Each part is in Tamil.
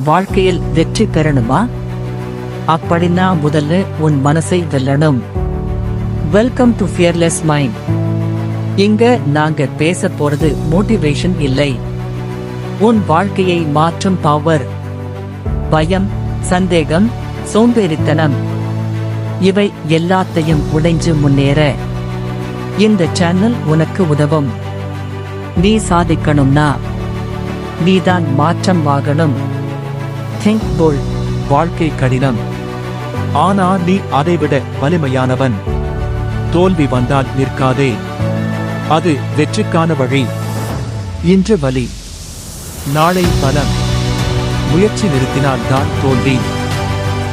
வாழ்க்கையில் வெற்றி பெறணுமா? அப்படின்னா முதல்ல உன் மனசை வெல்லணும். Welcome to fearless mind. இங்க நாங்க பேச போறது மோட்டிவேஷன் இல்லை, உன் வாழ்க்கையை மாற்றும் பவர். பயம், சந்தேகம், சோம்பேறித்தனம் இவை எல்லாத்தையும் உடைஞ்சு முன்னேற இந்த சேனல் உனக்கு உதவும். நீ சாதிக்கணும்னா நீதான் மாற்றம் ஆகணும். Think bold. வாழ்க்கை கடினம், ஆனா நீ அதைவிட வலிமையானவன். தோல்வி வந்தால் நிற்காதே, அது வெற்றிக்கான வழி. இன்று வலி, நாளை பலம். முயற்சி நிறுத்தினால் தான் தோல்வி.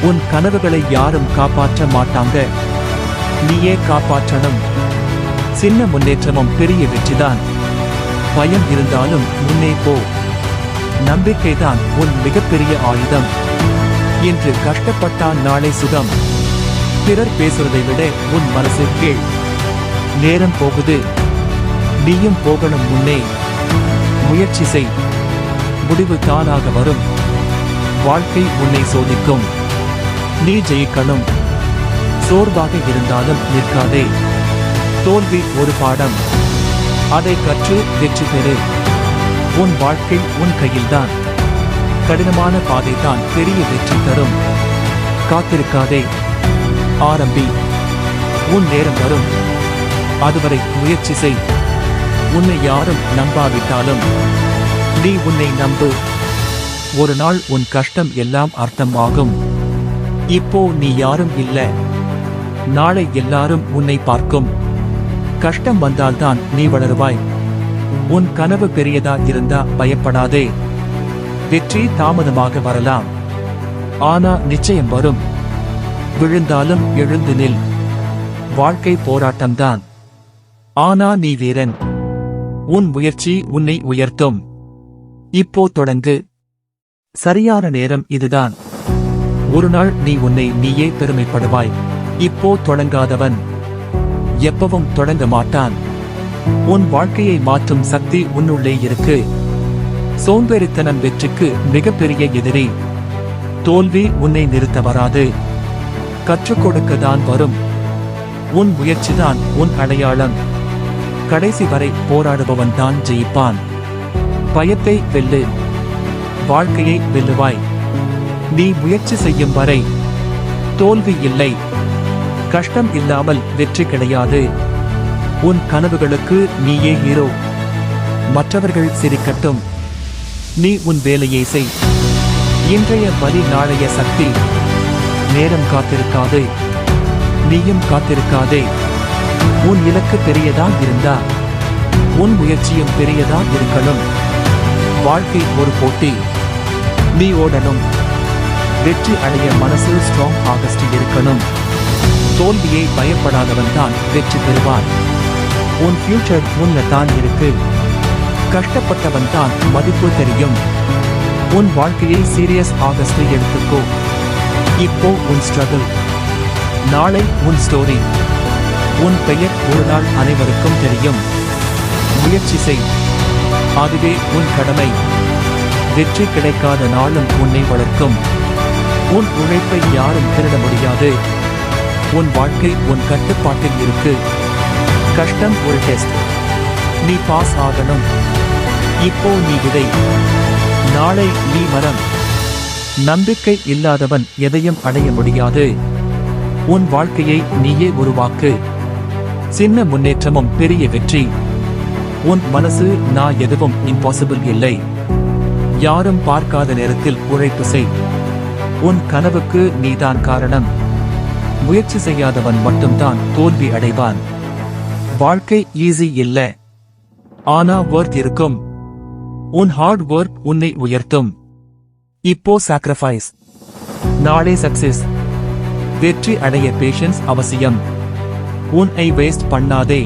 உன் கனவுகளை யாரும் காப்பாற்ற மாட்டாங்க, நீயே காப்பாற்றணும். சின்ன முன்னேற்றமும் பெரிய வெற்றிதான். பயம் இருந்தாலும் முன்னே போ. நம்பிக்கைதான் உன் மிகப்பெரிய ஆயுதம். இன்று கஷ்டப்பட்டால் நாளை சுகம். பிறர் பேசுவதை விட உன் மனசு கேள். நேரம் போகுது, நீயும் போகணும் முன்னே. முயற்சி செய், முடிவு தானாக வரும். வாழ்க்கை உன்னை சோதிக்கும், நீ ஜெயிக்கணும். சோர்வாக இருந்தாலும் நிற்காதே. தோல்வி ஒரு பாடம், அதை கற்று வெற்றி பெறு. உன் வாழ்க்கை உன் கையில்தான். கடினமான பாதைதான் பெரிய வெற்றி தரும். காத்திருக்காதே, ஆரம்பி. உன் நேரம் வரும், அதுவரை முயற்சி செய். உன்னை யாரும் நம்பாவிட்டாலும் நீ உன்னை நம்பு. ஒரு நாள் உன் கஷ்டம் எல்லாம் அர்த்தமாகும். இப்போ நீ யாரும் இல்ல, நாளை எல்லாரும் உன்னை பார்க்கும். கஷ்டம் வந்தால்தான் நீ வளருவாய். உன் கனவு பெரியதா இருந்தா பயப்படாதே. வெற்றி தாமதமாக வரலாம், ஆனா நிச்சயம் வரும். விழுந்தாலும் எழுந்து நில். வாழ்க்கை போராட்டம்தான், ஆனா நீ வீரன். உன் முயற்சி உன்னை உயர்த்தும். இப்போ தொடங்கு. சரியான நேரம் இதுதான். ஒரு நாள் நீ உன்னை நீயே பெருமைப்படுவாய். இப்போ தொடங்காதவன் எப்பவும் தொடங்க மாட்டான். உன் வாழ்க்கையை மாற்றும் சக்தி உன்னுள்ளே இருக்கு. சோம்பேறித்தனம் வெற்றிக்கு மிகப்பெரிய எதிரி. தோல்வி உன்னை நிறுத்த வராது, கற்றுக் கொடுக்கத்தான் வரும். உன் முயற்சிதான் உன் அடையாளம். கடைசி வரை போராடுபவன் தான் ஜெயிப்பான். பயத்தை வெல்லு, வாழ்க்கையை வெல்லுவாய். நீ முயற்சி செய்யும் வரை தோல்வி இல்லை. கஷ்டம் இல்லாமல் வெற்றி கிடையாது. உன் கனவுகளுக்கு நீயே ஹீரோ. மற்றவர்கள் சிரிக்கட்டும், நீ உன் வேலையை செய். இன்றைய வலி நாளைய சக்தி. நேரம் காத்திருக்காதே, நீயும் காத்திருக்காதே. உன் இலக்கு பெரியதா இருந்தா உன் முயற்சியும் பெரியதா இருக்கணும். வாழ்க்கை ஒரு போட்டி, நீ ஓடணும். வெற்றி அடைய மனசு ஸ்ட்ராங் ஆகஸ்ட் இருக்கணும். தோல்வியை பயப்படாதவன் தான் வெற்றி பெறுவான். உன் ஃபியூச்சர் முன்ன தான் இருக்கு. கஷ்டப்பட்டவன் தான் மதிப்பு தெரியும். உன் வாழ்க்கையை சீரியஸ் ஆகஸ்ட் எடுத்துக்கோ. இப்போ உன் ஸ்ட்ரகிள், நாளை உன் ஸ்டோரி. உன் பெயர் ஒரு நாள் அனைவருக்கும் தெரியும். முயற்சி செய், அதுவே உன் கடமை. வெற்றி கிடைக்காத நாளும் உன்னை வளர்க்கும். உன் உழைப்பை யாரும் திருட முடியாது. உன் வாழ்க்கை உன் கட்டுப்பாட்டில் இருக்கு. கஷ்டம் ஒரு டெஸ்ட், நீ பாஸ் ஆகணும். இப்போ நீ விதை, நாளை நீ மரம். நம்பிக்கை இல்லாதவன் எதையும் அடைய முடியாது. உன் வாழ்க்கையை நீயே உருவாக்கு. சின்ன முன்னேற்றமும் பெரிய வெற்றி. உன் மனசு நான் எதுவும் இம்பாசிபிள் இல்லை. யாரும் பார்க்காத நேரத்தில் உழைப்பு செய். உன் கனவுக்கு நீதான் காரணம். முயற்சி செய்யாதவன் மட்டும்தான் தோல்வி அடைவான். வாழ்க்கை ஈஸி இல்ல, ஆனா ஒர்க் இருக்கும். உன் ஹார்ட் ஒர்க் உன்னை உயர்த்தும். இப்போ சாக்ரிஃபைஸ், நாளை சக்சஸ். வெற்றி அடைய பேஷன்ஸ் அவசியம். உன்னை வேஸ்ட் பண்ணாதே.